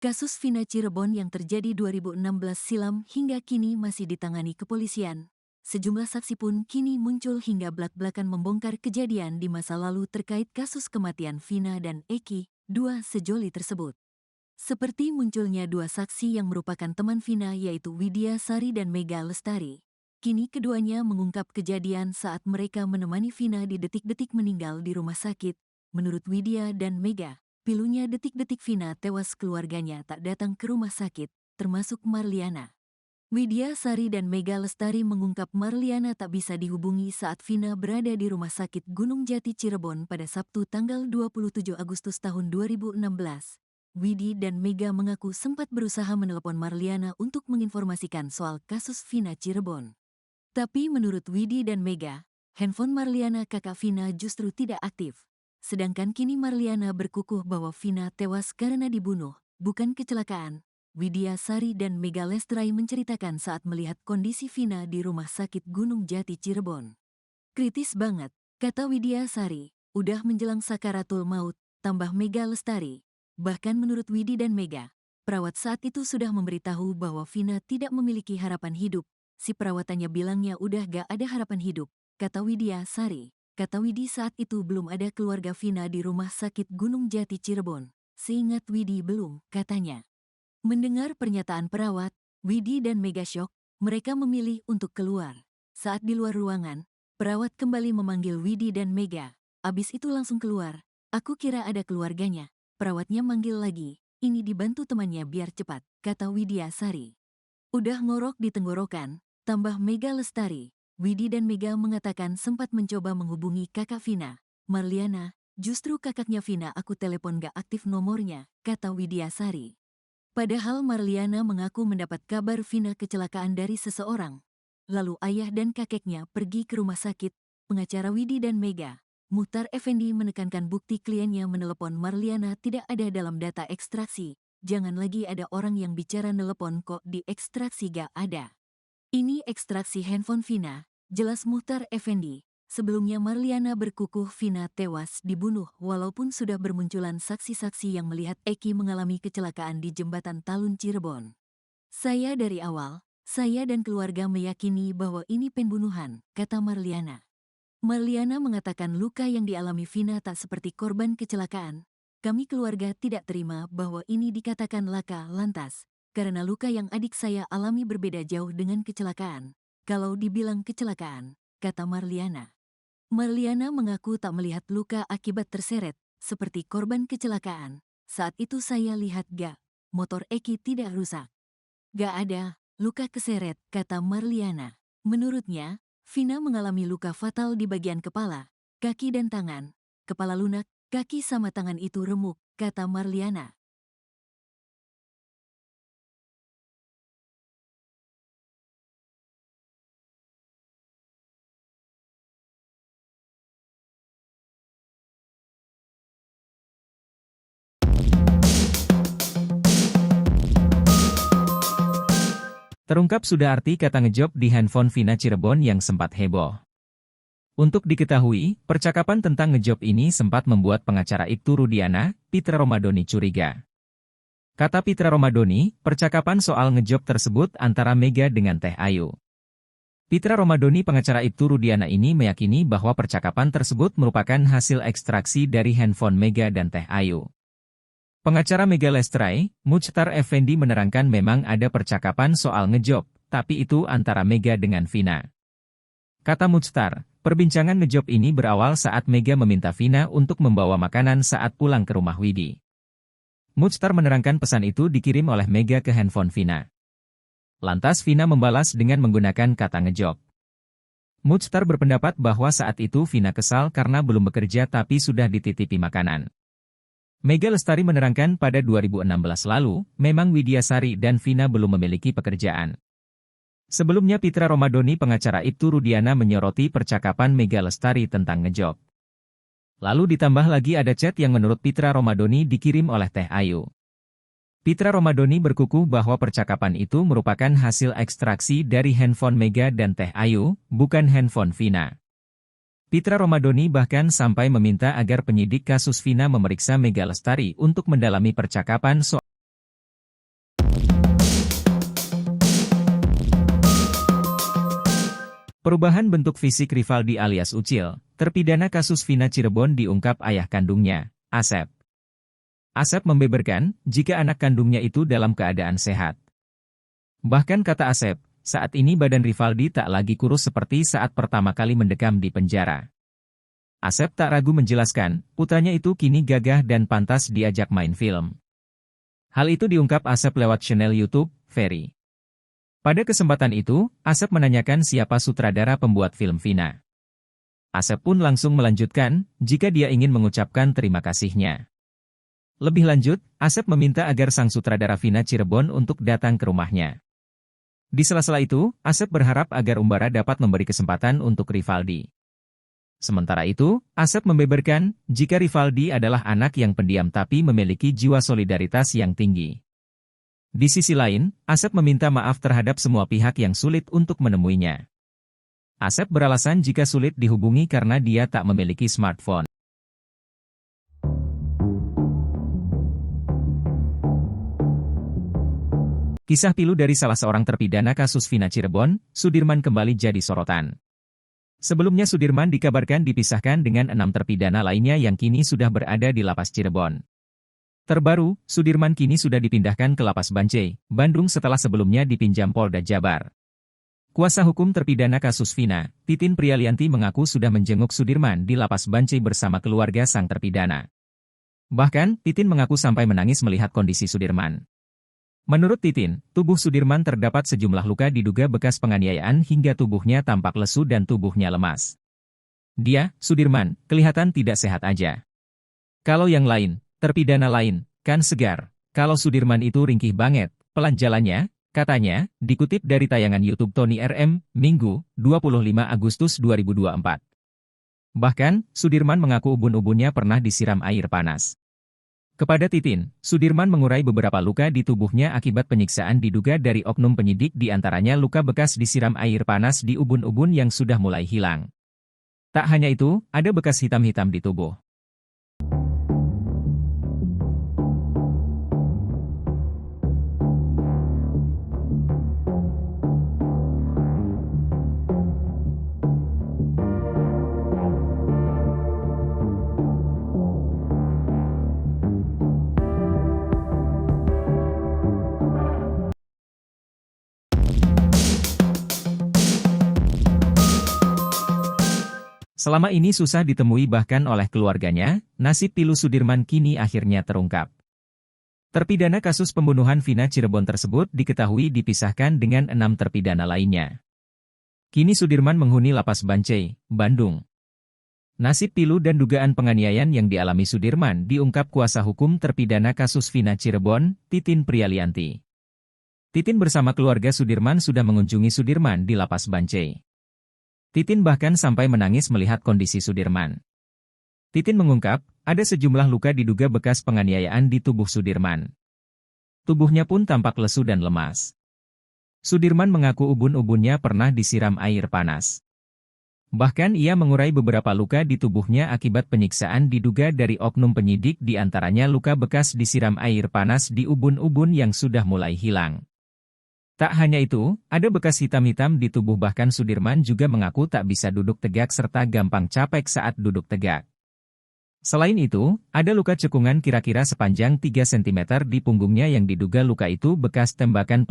Kasus Vina Cirebon yang terjadi 2016 silam hingga kini masih ditangani kepolisian. Sejumlah saksi pun kini muncul hingga belak-belakan membongkar kejadian di masa lalu terkait kasus kematian Vina dan Eki, dua sejoli tersebut. Seperti munculnya dua saksi yang merupakan teman Vina yaitu Widya Sari dan Mega Lestari. Kini keduanya mengungkap kejadian saat mereka menemani Vina di detik-detik meninggal di rumah sakit. Menurut Widya dan Mega, pilunya detik-detik Vina tewas keluarganya tak datang ke rumah sakit, termasuk Marliana. Widya Sari dan Mega Lestari mengungkap Marliana tak bisa dihubungi saat Vina berada di Rumah Sakit Gunung Jati Cirebon pada Sabtu tanggal 27 Agustus tahun 2016. Widi dan Mega mengaku sempat berusaha menelepon Marliana untuk menginformasikan soal kasus Vina Cirebon. Tapi menurut Widi dan Mega, handphone Marliana kakak Vina justru tidak aktif. Sedangkan kini Marliana berkukuh bahwa Vina tewas karena dibunuh, bukan kecelakaan. Widya Sari dan Mega Lestari menceritakan saat melihat kondisi Vina di Rumah Sakit Gunung Jati Cirebon. Kritis banget, kata Widya Sari, udah menjelang sakaratul maut, tambah Mega Lestari. Bahkan menurut Widi dan Mega, perawat saat itu sudah memberitahu bahwa Vina tidak memiliki harapan hidup. Si perawatannya bilangnya udah gak ada harapan hidup, kata Widya Sari. Kata Widi saat itu belum ada keluarga Vina di Rumah Sakit Gunung Jati Cirebon. Seingat Widi belum, katanya. Mendengar pernyataan perawat, Widi dan Mega syok, mereka memilih untuk keluar. Saat di luar ruangan, perawat kembali memanggil Widi dan Mega. Abis itu langsung keluar. Aku kira ada keluarganya. Perawatnya manggil lagi. Ini dibantu temannya biar cepat, kata Widya Sari. Udah ngorok di tenggorokan, tambah Mega Lestari. Widi dan Mega mengatakan sempat mencoba menghubungi kakak Vina, Marliana. Justru kakaknya Vina aku telepon gak aktif nomornya, kata Widya Sari. Padahal Marliana mengaku mendapat kabar Vina kecelakaan dari seseorang. Lalu ayah dan kakeknya pergi ke rumah sakit. Pengacara Widi dan Mega, Muhtar Effendi menekankan bukti kliennya menelepon Marliana tidak ada dalam data ekstraksi. Jangan lagi ada orang yang bicara nelepon kok di ekstraksi gak ada. Ini ekstraksi handphone Vina, jelas Muhtar Effendi. Sebelumnya Marliana berkukuh Vina tewas dibunuh walaupun sudah bermunculan saksi-saksi yang melihat Eki mengalami kecelakaan di Jembatan Talun Cirebon. Saya dari awal, saya dan keluarga meyakini bahwa ini pembunuhan, kata Marliana. Marliana mengatakan luka yang dialami Vina tak seperti korban kecelakaan. Kami keluarga tidak terima bahwa ini dikatakan laka lantas, karena luka yang adik saya alami berbeda jauh dengan kecelakaan. Kalau dibilang kecelakaan, kata Marliana. Marliana mengaku tak melihat luka akibat terseret, seperti korban kecelakaan. Saat itu saya lihat motor Eki tidak rusak. Gak ada luka keseret, kata Marliana. Menurutnya, Vina mengalami luka fatal di bagian kepala, kaki dan tangan. Kepala lunak, kaki sama tangan itu remuk, kata Marliana. Terungkap sudah arti kata ngejob di handphone Vina Cirebon yang sempat heboh. Untuk diketahui, percakapan tentang ngejob ini sempat membuat pengacara Ibtu Rudiana, Pitra Romadoni curiga. Kata Pitra Romadoni, percakapan soal ngejob tersebut antara Mega dengan Teh Ayu. Pitra Romadoni pengacara Ibtu Rudiana ini meyakini bahwa percakapan tersebut merupakan hasil ekstraksi dari handphone Mega dan Teh Ayu. Pengacara Mega Lestari, Muchtar Effendi menerangkan memang ada percakapan soal ngejob, tapi itu antara Mega dengan Vina. Kata Muchtar, perbincangan ngejob ini berawal saat Mega meminta Vina untuk membawa makanan saat pulang ke rumah Widi. Muchtar menerangkan pesan itu dikirim oleh Mega ke handphone Vina. Lantas Vina membalas dengan menggunakan kata ngejob. Muchtar berpendapat bahwa saat itu Vina kesal karena belum bekerja tapi sudah dititipi makanan. Mega Lestari menerangkan pada 2016 lalu, memang Widya Sari dan Vina belum memiliki pekerjaan. Sebelumnya Pitra Romadoni pengacara Ibtu Rudiana menyoroti percakapan Mega Lestari tentang ngejob. Lalu ditambah lagi ada chat yang menurut Pitra Romadoni dikirim oleh Teh Ayu. Pitra Romadoni berkukuh bahwa percakapan itu merupakan hasil ekstraksi dari handphone Mega dan Teh Ayu, bukan handphone Vina. Pitra Romadoni bahkan sampai meminta agar penyidik kasus Vina memeriksa Mega Lestari untuk mendalami percakapan soal Perubahan bentuk fisik Rivaldi alias Ucil, terpidana kasus Vina Cirebon diungkap ayah kandungnya, Asep. Asep membeberkan jika anak kandungnya itu dalam keadaan sehat. Bahkan kata Asep, saat ini badan Rivaldi tak lagi kurus seperti saat pertama kali mendekam di penjara. Asep tak ragu menjelaskan, putranya itu kini gagah dan pantas diajak main film. Hal itu diungkap Asep lewat channel YouTube, Ferry. Pada kesempatan itu, Asep menanyakan siapa sutradara pembuat film Vina. Asep pun langsung melanjutkan, jika dia ingin mengucapkan terima kasihnya. Lebih lanjut, Asep meminta agar sang sutradara Vina Cirebon untuk datang ke rumahnya. Di sela-sela itu, Asep berharap agar Umbara dapat memberi kesempatan untuk Rivaldi. Sementara itu, Asep membeberkan, jika Rivaldi adalah anak yang pendiam tapi memiliki jiwa solidaritas yang tinggi. Di sisi lain, Asep meminta maaf terhadap semua pihak yang sulit untuk menemuinya. Asep beralasan jika sulit dihubungi karena dia tak memiliki smartphone. Kisah pilu dari salah seorang terpidana kasus Vina Cirebon, Sudirman kembali jadi sorotan. Sebelumnya Sudirman dikabarkan dipisahkan dengan 6 terpidana lainnya yang kini sudah berada di Lapas Cirebon. Terbaru, Sudirman kini sudah dipindahkan ke Lapas Bancai, Bandung setelah sebelumnya dipinjam Polda Jabar. Kuasa hukum terpidana kasus Vina, Titin Prialianti mengaku sudah menjenguk Sudirman di Lapas Bancai bersama keluarga sang terpidana. Bahkan, Titin mengaku sampai menangis melihat kondisi Sudirman. Menurut Titin, tubuh Sudirman terdapat sejumlah luka diduga bekas penganiayaan hingga tubuhnya tampak lesu dan tubuhnya lemas. Dia, Sudirman, kelihatan tidak sehat aja. Kalau yang lain, terpidana lain, kan segar. Kalau Sudirman itu ringkih banget, pelan jalannya, katanya, dikutip dari tayangan YouTube Tony RM, Minggu, 25 Agustus 2024. Bahkan, Sudirman mengaku ubun-ubunnya pernah disiram air panas. Kepada Titin, Sudirman mengurai beberapa luka di tubuhnya akibat penyiksaan diduga dari oknum penyidik diantaranya luka bekas disiram air panas di ubun-ubun yang sudah mulai hilang. Tak hanya itu, ada bekas hitam-hitam di tubuh. Selama ini susah ditemui bahkan oleh keluarganya, nasib pilu Sudirman kini akhirnya terungkap. Terpidana kasus pembunuhan Vina Cirebon tersebut diketahui dipisahkan dengan 6 terpidana lainnya. Kini Sudirman menghuni Lapas Bancai, Bandung. Nasib pilu dan dugaan penganiayaan yang dialami Sudirman diungkap kuasa hukum terpidana kasus Vina Cirebon, Titin Prialianti. Titin bersama keluarga Sudirman sudah mengunjungi Sudirman di Lapas Bancai. Titin bahkan sampai menangis melihat kondisi Sudirman. Titin mengungkap, ada sejumlah luka diduga bekas penganiayaan di tubuh Sudirman. Tubuhnya pun tampak lesu dan lemas. Sudirman mengaku ubun-ubunnya pernah disiram air panas. Bahkan ia mengurai beberapa luka di tubuhnya akibat penyiksaan diduga dari oknum penyidik diantaranya luka bekas disiram air panas di ubun-ubun yang sudah mulai hilang. Tak hanya itu, ada bekas hitam-hitam di tubuh bahkan Sudirman juga mengaku tak bisa duduk tegak serta gampang capek saat duduk tegak. Selain itu, ada luka cekungan kira-kira sepanjang 3 cm di punggungnya yang diduga luka itu bekas tembakan